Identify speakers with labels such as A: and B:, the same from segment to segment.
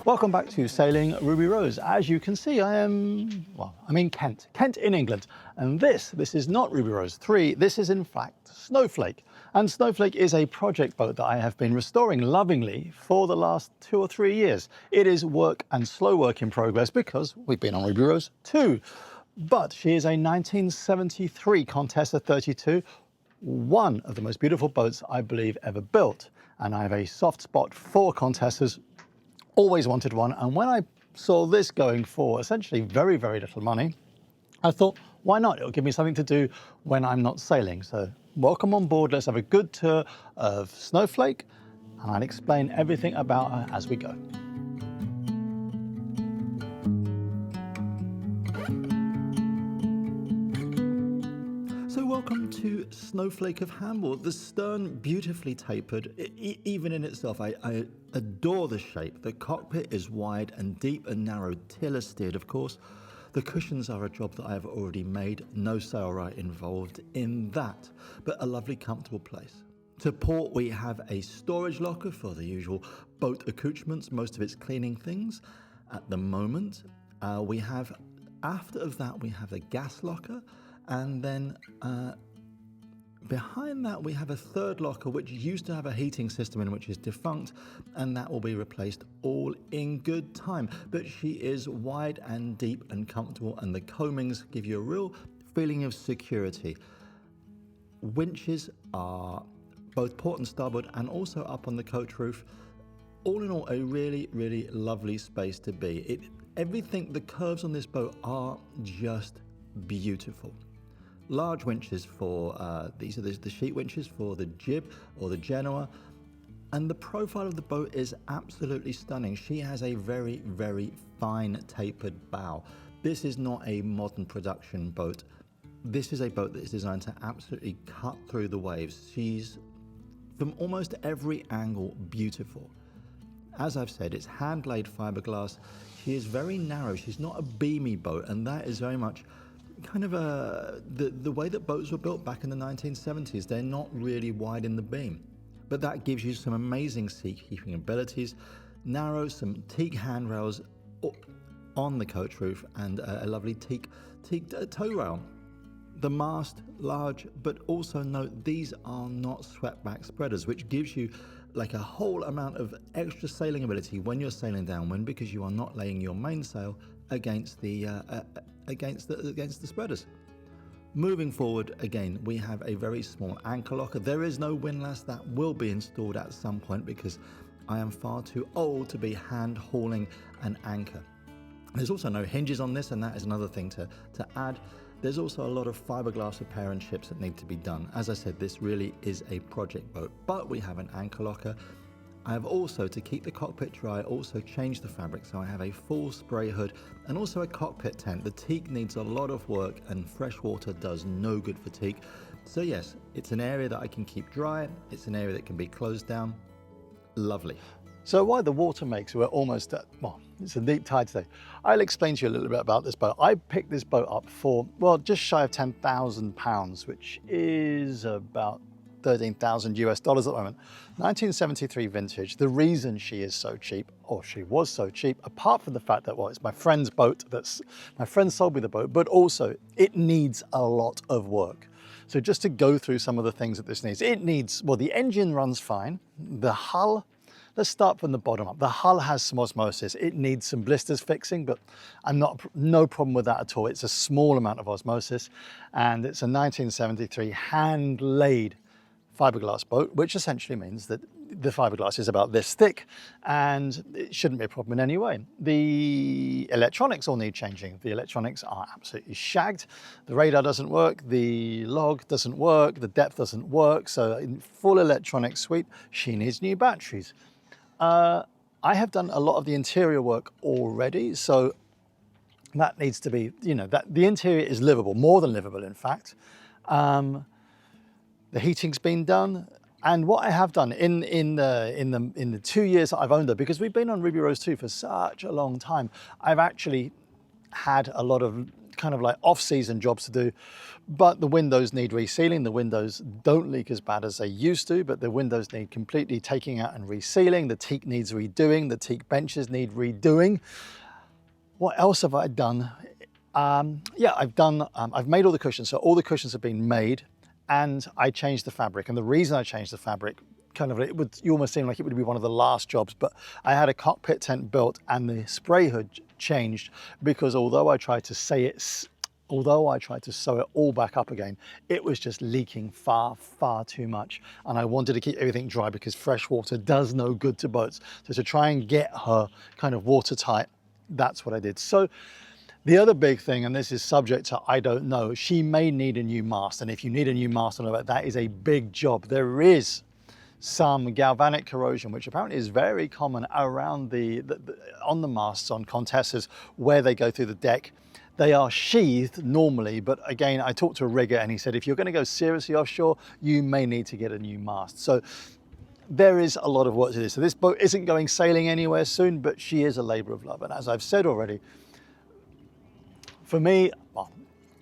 A: Welcome back to Sailing Ruby Rose. As you can see, I'm in Kent in England. And this is not Ruby Rose 3, this is in fact Snowflake. And Snowflake is a project boat that I have been restoring lovingly for the last 2 or 3 years. It is slow work in progress because we've been on Ruby Rose 2. But she is a 1973 Contessa 32, one of the most beautiful boats I believe ever built. And I have a soft spot for Contessas. Always wanted one, and when I saw this going for essentially very, very little money, I thought, why not? It'll give me something to do when I'm not sailing. So welcome on board, let's have a good tour of Snowflake, and I'll explain everything about her as we go. So welcome to Snowflake of Hamble. The stern beautifully tapered, even in itself. I adore the shape. The cockpit is wide and deep and narrow, tiller steered of course. The cushions are a job that I have already made, no sailrite involved in that, but a lovely comfortable place. To port we have a storage locker for the usual boat accoutrements, most of its cleaning things at the moment. After that we have a gas locker, and then behind that we have a third locker which used to have a heating system in, which is defunct, and that will be replaced all in good time. But she is wide and deep and comfortable, and the coamings give you a real feeling of security. Winches are both port and starboard and also up on the coach roof. All in all, a really, really lovely space to be. Everything, the curves on this boat are just beautiful. Large winches for, these are the sheet winches for the jib or the Genoa. And the profile of the boat is absolutely stunning. She has a very, very fine tapered bow. This is not a modern production boat. This is a boat that is designed to absolutely cut through the waves. She's, from almost every angle, beautiful. As I've said, it's hand-laid fiberglass. She is very narrow. She's not a beamy boat, and that is very much kind of the way that boats were built back in the 1970s. They're not really wide in the beam, but that gives you some amazing sea-keeping abilities. Narrow, some teak handrails on the coach roof, and a lovely teak tow rail. The mast, large, but also note these are not swept back spreaders, which gives you like a whole amount of extra sailing ability when you're sailing downwind, because you are not laying your mainsail against the spreaders. Moving forward, again, we have a very small anchor locker. There is no windlass. That will be installed at some point because I am far too old to be hand hauling an anchor. There's also no hinges on this, and that is another thing to add. There's also a lot of fiberglass repair and ships that need to be done. As I said, this really is a project boat, but we have an anchor locker. I have also, to keep the cockpit dry, also changed the fabric, so I have a full spray hood and also a cockpit tent. The teak needs a lot of work, and fresh water does no good for teak. So yes, it's an area that I can keep dry. It's an area that can be closed down. Lovely. So why the water makes, we're almost at, well, it's a deep tide today. I'll explain to you a little bit about this boat. I picked this boat up for, well, just shy of £10,000, which is about $13,000 US at the moment. 1973 vintage. The reason she is so cheap, or she was so cheap, apart from the fact that, well, it's my friend's boat, my friend sold me the boat, but also it needs a lot of work. So just to go through some of the things that this needs, it needs, well, the engine runs fine. The hull, let's start from the bottom up. The hull has some osmosis. It needs some blisters fixing, but no problem with that at all. It's a small amount of osmosis, and it's a 1973 hand-laid fiberglass boat, which essentially means that the fiberglass is about this thick, and it shouldn't be a problem in any way. The electronics all need changing. The electronics are absolutely shagged. The radar doesn't work, the log doesn't work, the depth doesn't work. So in full electronic suite, she needs new batteries. I have done a lot of the interior work already, so that needs to be, that the interior is livable, more than livable in fact. The heating's been done, and what I have done in the 2 years that I've owned her, because we've been on Ruby Rose 2 for such a long time, I've actually had a lot of kind of like off-season jobs to do, but the windows need resealing. The windows don't leak as bad as they used to, but the windows need completely taking out and resealing. The teak needs redoing. The teak benches need redoing. What else have I done? Yeah, I've made all the cushions. So all the cushions have been made, and I changed the fabric. And the reason I changed the fabric, you almost seem like it would be one of the last jobs, but I had a cockpit tent built and the spray hood changed because although I tried to sew it all back up again, it was just leaking far, far too much. And I wanted to keep everything dry because fresh water does no good to boats. So to try and get her kind of watertight, that's what I did. So the other big thing, and this is subject to I don't know, she may need a new mast. And if you need a new mast, that is a big job. There is some galvanic corrosion, which apparently is very common around on the masts on Contessas where they go through the deck. They are sheathed normally, but again, I talked to a rigger and he said, if you're going to go seriously offshore, you may need to get a new mast. So there is a lot of work to do. So this boat isn't going sailing anywhere soon, but she is a labor of love. And as I've said already, for me, well,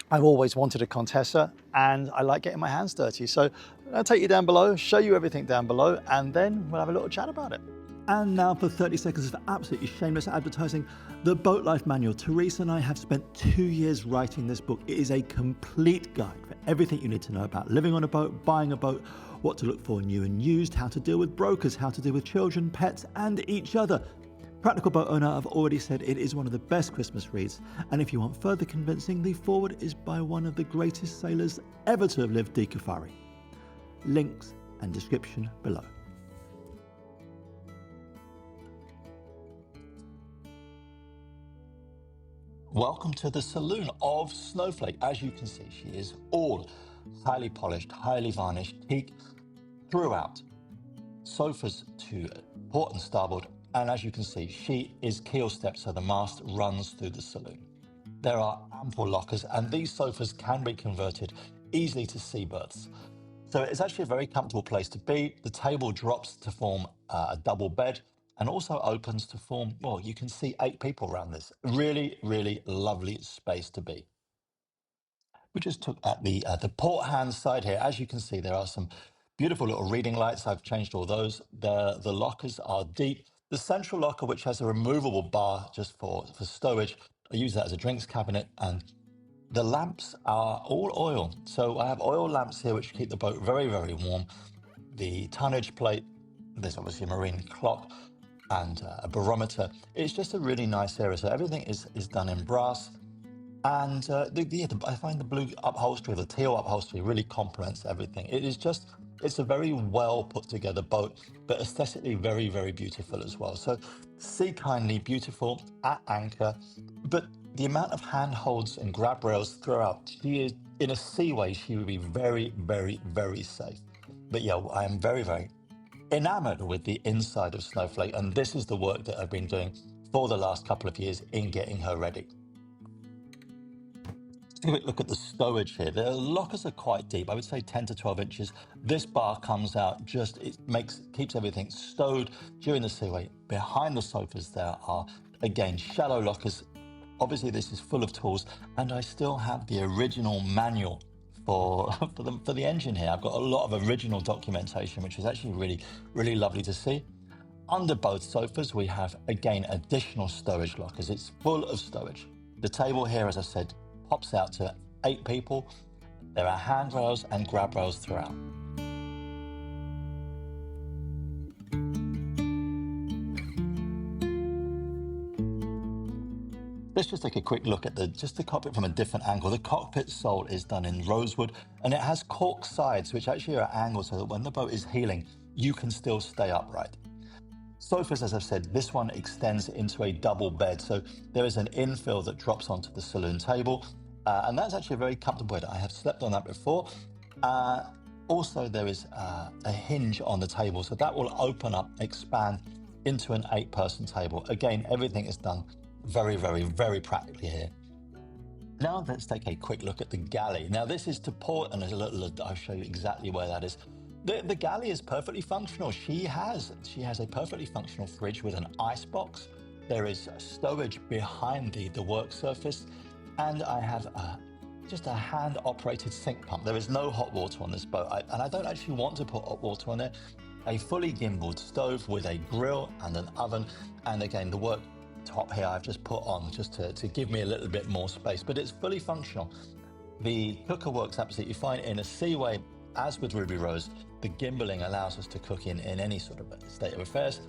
A: I've always wanted a Contessa and I like getting my hands dirty. So I'll take you down below, show you everything down below, and then we'll have a little chat about it. And now for 30 seconds of absolutely shameless advertising, the Boat Life Manual. Teresa and I have spent 2 years writing this book. It is a complete guide for everything you need to know about living on a boat, buying a boat, what to look for new and used, how to deal with brokers, how to deal with children, pets, and each other. Practical Boat Owner, I've already said it is one of the best Christmas reads, and if you want further convincing, the foreword is by one of the greatest sailors ever to have lived, Di Caffari. Links and description below. Welcome to the Saloon of Snowflake. As you can see, she is all highly polished, highly varnished, teak throughout. Sofas to port and starboard, and as you can see, she is keel stepped, so the mast runs through the saloon. There are ample lockers, and these sofas can be converted easily to sea berths. So it's actually a very comfortable place to be. The table drops to form a double bed and also opens to form, well, you can see 8 people around this. Really, really lovely space to be. We just took at the port hand side here. As you can see, there are some beautiful little reading lights. I've changed all those. The lockers are deep. The central locker, which has a removable bar just for stowage, I use that as a drinks cabinet, and the lamps are all oil. So I have oil lamps here which keep the boat very, very warm. The tonnage plate, there's obviously a marine clock and a barometer. It's just a really nice area. So everything is done in brass. And I find the blue upholstery, the teal upholstery really complements everything. It's a very well put together boat, but aesthetically very, very beautiful as well. So sea kindly beautiful at anchor, but the amount of handholds and grab rails throughout, she is in a seaway, she would be very, very, very safe. But yeah, I am very, very enamored with the inside of Snowflake, and this is the work that I've been doing for the last couple of years in getting her ready. Let's take a quick look at the stowage here. The lockers are quite deep, I would say 10 to 12 inches. This bar comes out keeps everything stowed during the seaway. Behind the sofas there are, again, shallow lockers. Obviously this is full of tools, and I still have the original manual for the engine here. I've got a lot of original documentation, which is actually really, really lovely to see. Under both sofas, we have, again, additional stowage lockers. It's full of stowage. The table here, as I said, pops out to 8 people. There are handrails and grab rails throughout. Let's just take a quick look at the cockpit from a different angle. The cockpit sole is done in rosewood, and it has cork sides, which actually are angled so that when the boat is heeling, you can still stay upright. Sofas, as I've said, this one extends into a double bed. So there is an infill that drops onto the saloon table. And that's actually a very comfortable bed. I have slept on that before. Also, there is a hinge on the table. So that will open up, expand into an 8-person table. Again, everything is done very, very, very practically here. Now let's take a quick look at the galley. Now this is to port, and I'll show you exactly where that is. The galley is perfectly functional. She has a perfectly functional fridge with an ice box. There is stowage behind the work surface. And I have just a hand-operated sink pump. There is no hot water on this boat, and I don't actually want to put hot water on there. A fully gimbaled stove with a grill and an oven, and again, the work top here I've just put on just to give me a little bit more space, but it's fully functional. The cooker works absolutely fine in a seaway. As with Ruby Rose, the gimbaling allows us to cook in any sort of state of affairs.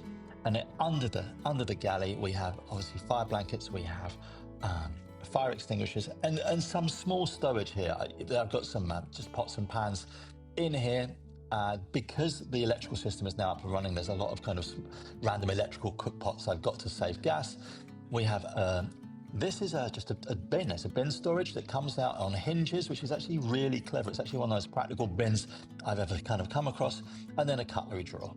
A: And then under the galley, we have obviously fire blankets, we have fire extinguishers, and some small stowage here. I've got some just pots and pans in here. Because the electrical system is now up and running, there's a lot of kind of random electrical cook pots. I've got to save gas. We have this is just a bin. It's a bin storage that comes out on hinges, which is actually really clever. It's actually one of those practical bins I've ever kind of come across. And then a cutlery drawer.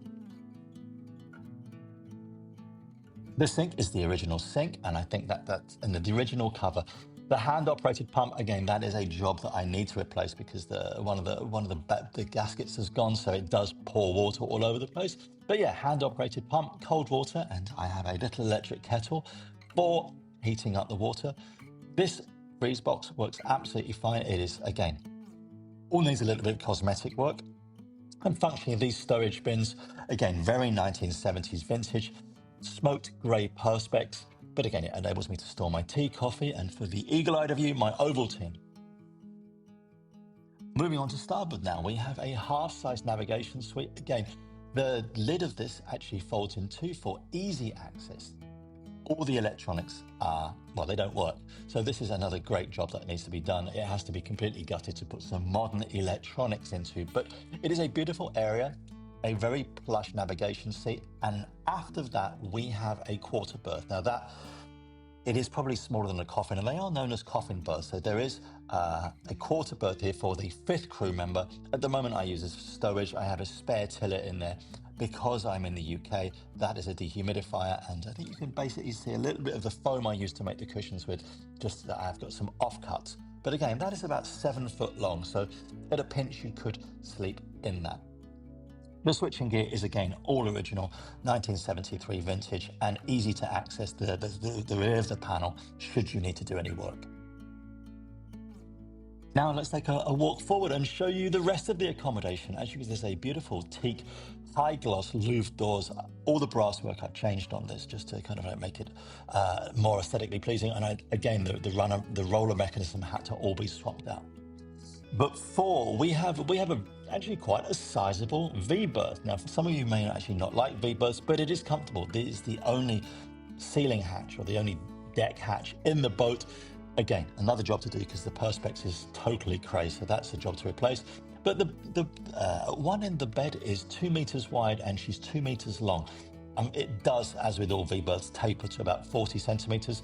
A: The sink is the original sink, and I think that's in the original cover. The hand-operated pump, again, that is a job that I need to replace because one of the gaskets has gone, so it does pour water all over the place. But yeah, hand-operated pump, cold water, and I have a little electric kettle for heating up the water. This freeze box works absolutely fine. It is, again, all needs a little bit of cosmetic work. And functionally, these storage bins, again, very 1970s vintage, smoked grey perspex. But again, it enables me to store my tea, coffee, and for the eagle-eyed of you, my Ovaltine. Moving on to starboard now, we have a half-size navigation suite. Again, the lid of this actually folds in two for easy access. All the electronics well, they don't work. So this is another great job that needs to be done. It has to be completely gutted to put some modern electronics into, but it is a beautiful area. A very plush navigation seat, and after that we have a quarter berth. Now that it is probably smaller than a coffin, and they are known as coffin berths. So there is a quarter berth here for the fifth crew member. At the moment I use as stowage. I have a spare tiller in there because I'm in the UK. That is a dehumidifier, and I think you can basically see a little bit of the foam I used to make the cushions with, just that I've got some offcuts. But again, that is about 7 foot long, so at a pinch you could sleep in that. The switching gear is, again, all original, 1973 vintage, and easy to access the rear of the panel should you need to do any work. Now let's take a walk forward and show you the rest of the accommodation. As you can see, there's a beautiful teak, high gloss Louvre doors. All the brass work I've changed on this just to kind of make it more aesthetically pleasing. And again, the roller mechanism had to all be swapped out. But we have actually quite a sizable V berth. Now, for some of you may actually not like V berths, but it is comfortable. This is the only ceiling hatch or the only deck hatch in the boat. Again, another job to do because the perspex is totally crazy, so that's a job to replace. But the one in the bed is 2 meters wide and she's 2 meters long. It does, as with all V berths, taper to about 40 centimeters,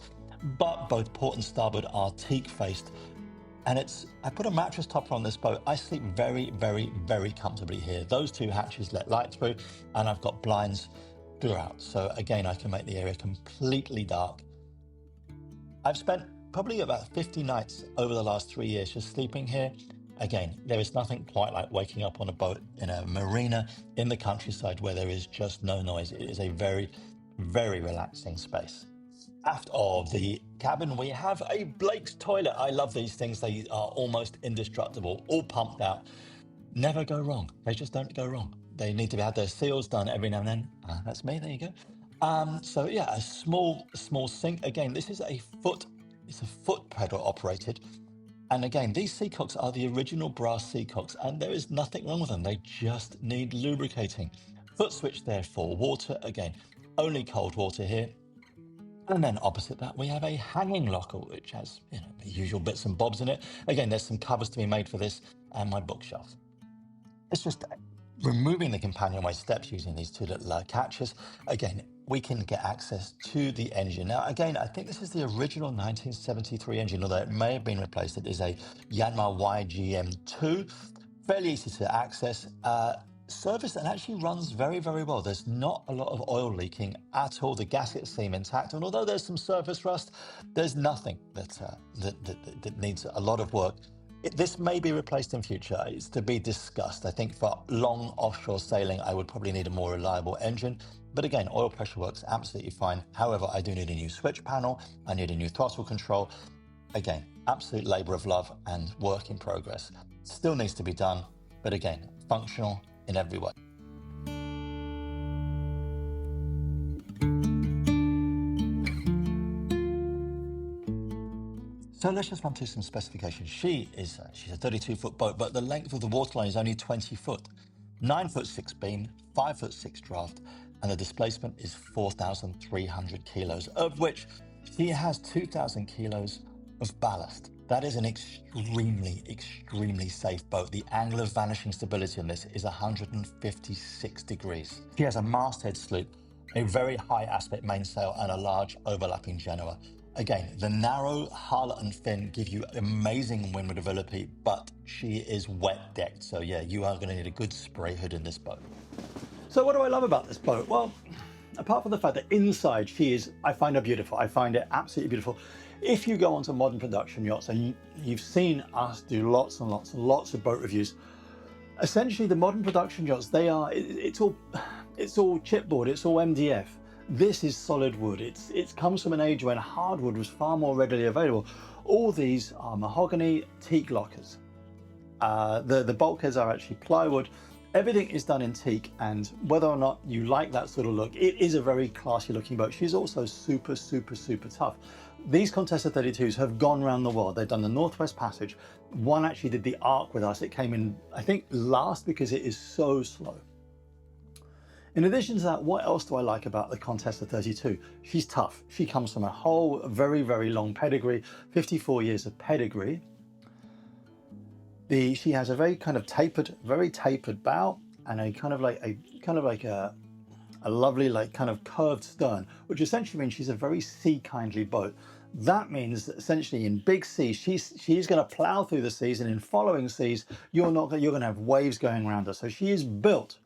A: but both port and starboard are teak faced. And I put a mattress topper on this boat. I sleep very, very, very comfortably here. Those two hatches let light through, and I've got blinds throughout. So again, I can make the area completely dark. I've spent probably about 50 nights over the last 3 years just sleeping here. Again, there is nothing quite like waking up on a boat in a marina in the countryside where there is just no noise. It is a very, very relaxing space. Aft of the cabin, we have a Blake's toilet. I love these things. They are almost indestructible, all pumped out. Never go wrong. They just don't go wrong. They need to have their seals done every now and then. That's me. There you go. So yeah, a small sink. Again, this is it's a foot pedal operated. And again, these seacocks are the original brass seacocks, and there is nothing wrong with them. They just need lubricating. Foot switch there for water. Again, only cold water here. And then opposite that, we have a hanging locker, which has the usual bits and bobs in it. Again, there's some covers to be made for this, and my bookshelf. It's just removing the companionway steps using these two little catches. Again, we can get access to the engine. Now, again, I think this is the original 1973 engine, although it may have been replaced. It is a Yanmar YGM2, fairly easy to access. Service and actually runs very, very well. There's not a lot of oil leaking at all. The gaskets seem intact, and although there's some surface rust, there's nothing that needs a lot of work. This may be replaced in future. It's to be discussed. I think for long offshore sailing, I would probably need a more reliable engine. But again, oil pressure works absolutely fine. However, I do need a new switch panel. I need a new throttle control. Again, absolute labour of love and work in progress. Still needs to be done, but again, functional in every way. So let's just run through some specifications. She's a 32-foot boat, but the length of the waterline is only 20 foot. 9 foot 6 beam, 5 foot 6 draft, and the displacement is 4,300 kilos, of which she has 2,000 kilos of ballast. That is an extremely, extremely safe boat. The angle of vanishing stability on this is 156 degrees. She has a masthead sloop, a very high aspect mainsail, and a large overlapping genoa. Again, the narrow hull and fin give you amazing wind maneuverability, but she is wet decked. So yeah, you are going to need a good spray hood in this boat. So what do I love about this boat? Well, apart from the fact that inside I find her beautiful. I find it absolutely beautiful. If you go onto modern production yachts, and you've seen us do lots and lots and lots of boat reviews, essentially the modern production yachts, it's all chipboard, it's all MDF. This is solid wood. It comes from an age when hardwood was far more readily available. All these are mahogany teak lockers. The bulkheads are actually plywood. Everything is done in teak, and whether or not you like that sort of look, it is a very classy looking boat. She's also super, super, super tough. These Contessa 32s have gone around the world. They've done the Northwest Passage. One actually did the Arc with us. It came in, I think, last because it is so slow. In addition to that, what else do I like about the Contessa 32? She's tough. She comes from a whole very, very long pedigree, 54 years of pedigree. She has a very kind of tapered bow, and a lovely kind of curved stern, which essentially means she's a very sea kindly boat. That means that essentially in big seas, she's going to plow through the seas, and in following seas, you're going to have waves going around her. So she is built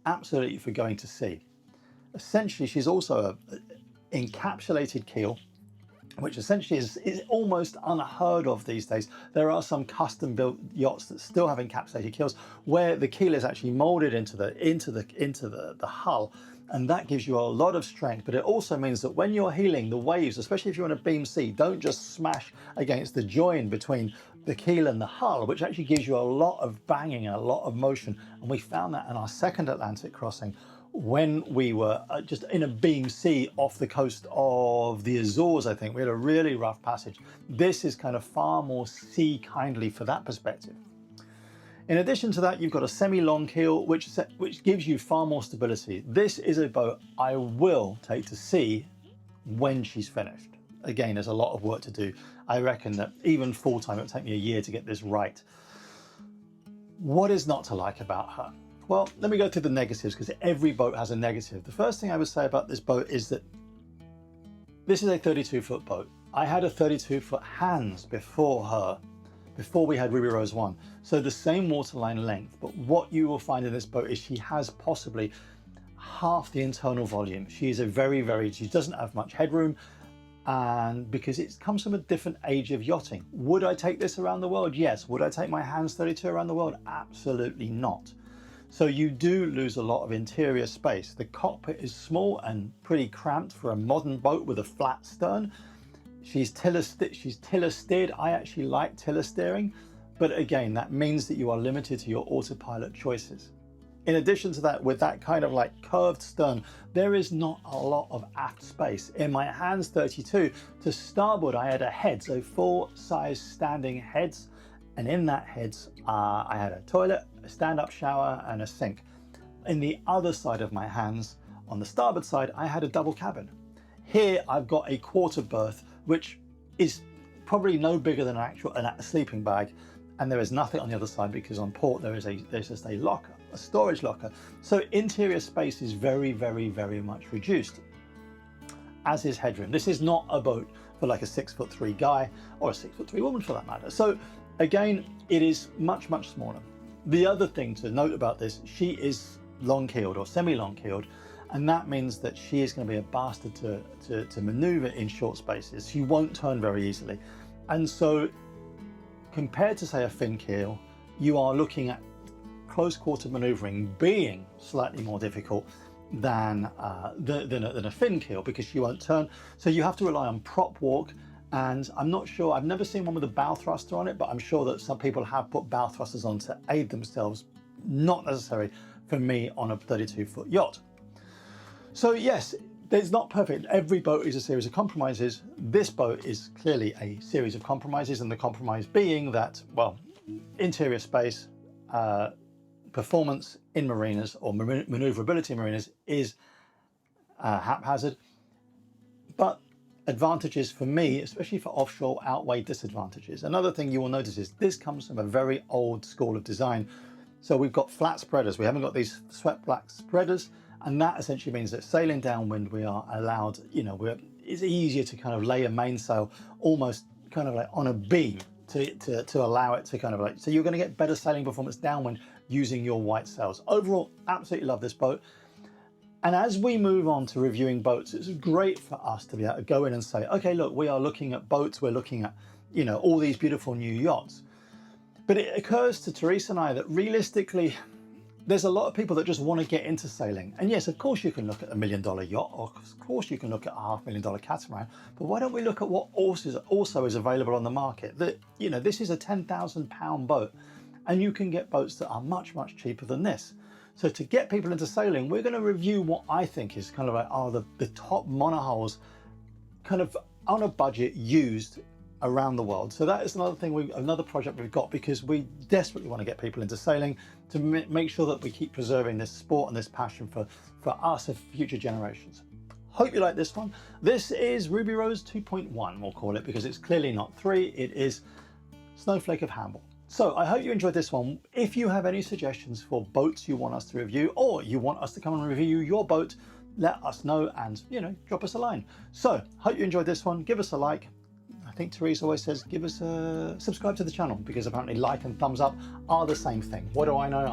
A: absolutely for going to sea. Essentially, she's also an encapsulated keel, which essentially is almost unheard of these days. There are some custom built yachts that still have encapsulated keels where the keel is actually molded into the hull, and that gives you a lot of strength. But it also means that when you're heeling, the waves, especially if you're in a beam sea, don't just smash against the join between the keel and the hull, which actually gives you a lot of banging and a lot of motion. And we found that in our second Atlantic crossing, when we were just in a beam sea off the coast of the Azores. I think we had a really rough passage. This is kind of far more sea kindly for that perspective. In addition to that, you've got a semi-long keel, which gives you far more stability. This is a boat I will take to sea when she's finished. Again, there's a lot of work to do. I reckon that even full-time, it would take me a year to get this right. What is not to like about her? Well, let me go through the negatives, because every boat has a negative. The first thing I would say about this boat is that this is a 32-foot boat. I had a 32-foot hands before we had Ruby Rose 1. So the same waterline length, but what you will find in this boat is she has possibly half the internal volume. She doesn't have much headroom, and because it comes from a different age of yachting. Would I take this around the world? Yes. Would I take my hands 32 around the world? Absolutely not. So you do lose a lot of interior space. The cockpit is small and pretty cramped for a modern boat with a flat stern. She's tiller steered. I actually like tiller steering, but again, that means that you are limited to your autopilot choices. In addition to that, with that kind of like curved stern, there is not a lot of aft space. In my hands 32, to starboard, I had a head, so 4 size standing heads. And in that heads, I had a toilet, a stand-up shower, and a sink. In the other side of my hands, on the starboard side, I had a double cabin. Here, I've got a quarter berth, which is probably no bigger than a sleeping bag. And there is nothing on the other side, because on port, there's just a locker, a storage locker. So interior space is very, very, very much reduced, as is headroom. This is not a boat for like a 6'3" guy or a 6'3" woman for that matter. So again, it is much, much smaller. The other thing to note about this, she is long-keeled or semi-long-keeled, and that means that she is going to be a bastard to maneuver in short spaces. She won't turn very easily. And so compared to, say, a fin keel, you are looking at close quarter maneuvering being slightly more difficult than a fin keel, because she won't turn. So you have to rely on prop walk And I'm not sure, I've never seen one with a bow thruster on it, but I'm sure that some people have put bow thrusters on to aid themselves. Not necessary for me on a 32-foot yacht. So yes, it's not perfect. Every boat is a series of compromises. This boat is clearly a series of compromises, and the compromise being that, well, interior space, performance in marinas or maneuverability in marinas is haphazard, but advantages for me, especially for offshore, outweigh disadvantages. Another thing you will notice is this comes from a very old school of design. So we've got flat spreaders. We haven't got these swept black spreaders, and that essentially means that sailing downwind, we are allowed, you know, it's easier to kind of lay a mainsail almost kind of like on a beam to allow it to kind of like, so you're going to get better sailing performance downwind using your white sails. Overall, absolutely love this boat. And as we move on to reviewing boats, it's great for us to be able to go in and say, okay, look, we are looking at boats, we're looking at, you know, all these beautiful new yachts. But it occurs to Teresa and I that realistically, there's a lot of people that just want to get into sailing. And yes, of course you can look at $1 million yacht, or of course you can look at a $500,000 catamaran, but why don't we look at what also is available on the market? That, you know, this is a £10,000 boat, and you can get boats that are much, much cheaper than this. So to get people into sailing, we're going to review what I think is kind of like the top monohulls kind of on a budget used around the world. So that is another thing, another project we've got, because we desperately want to get people into sailing to make sure that we keep preserving this sport and this passion for us and future generations. Hope you like this one. This is Ruby Rose 2.1, we'll call it, because it's clearly not 3, it is Snowflake of handball. So I hope you enjoyed this one. If you have any suggestions for boats you want us to review, or you want us to come and review your boat, let us know and, you know, drop us a line. So hope you enjoyed this one. Give us a like. I think Teresa always says, give us a subscribe to the channel, because apparently like and thumbs up are the same thing. What do I know?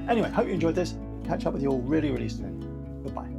A: Anyway, hope you enjoyed this. Catch up with you all really, really soon. Goodbye.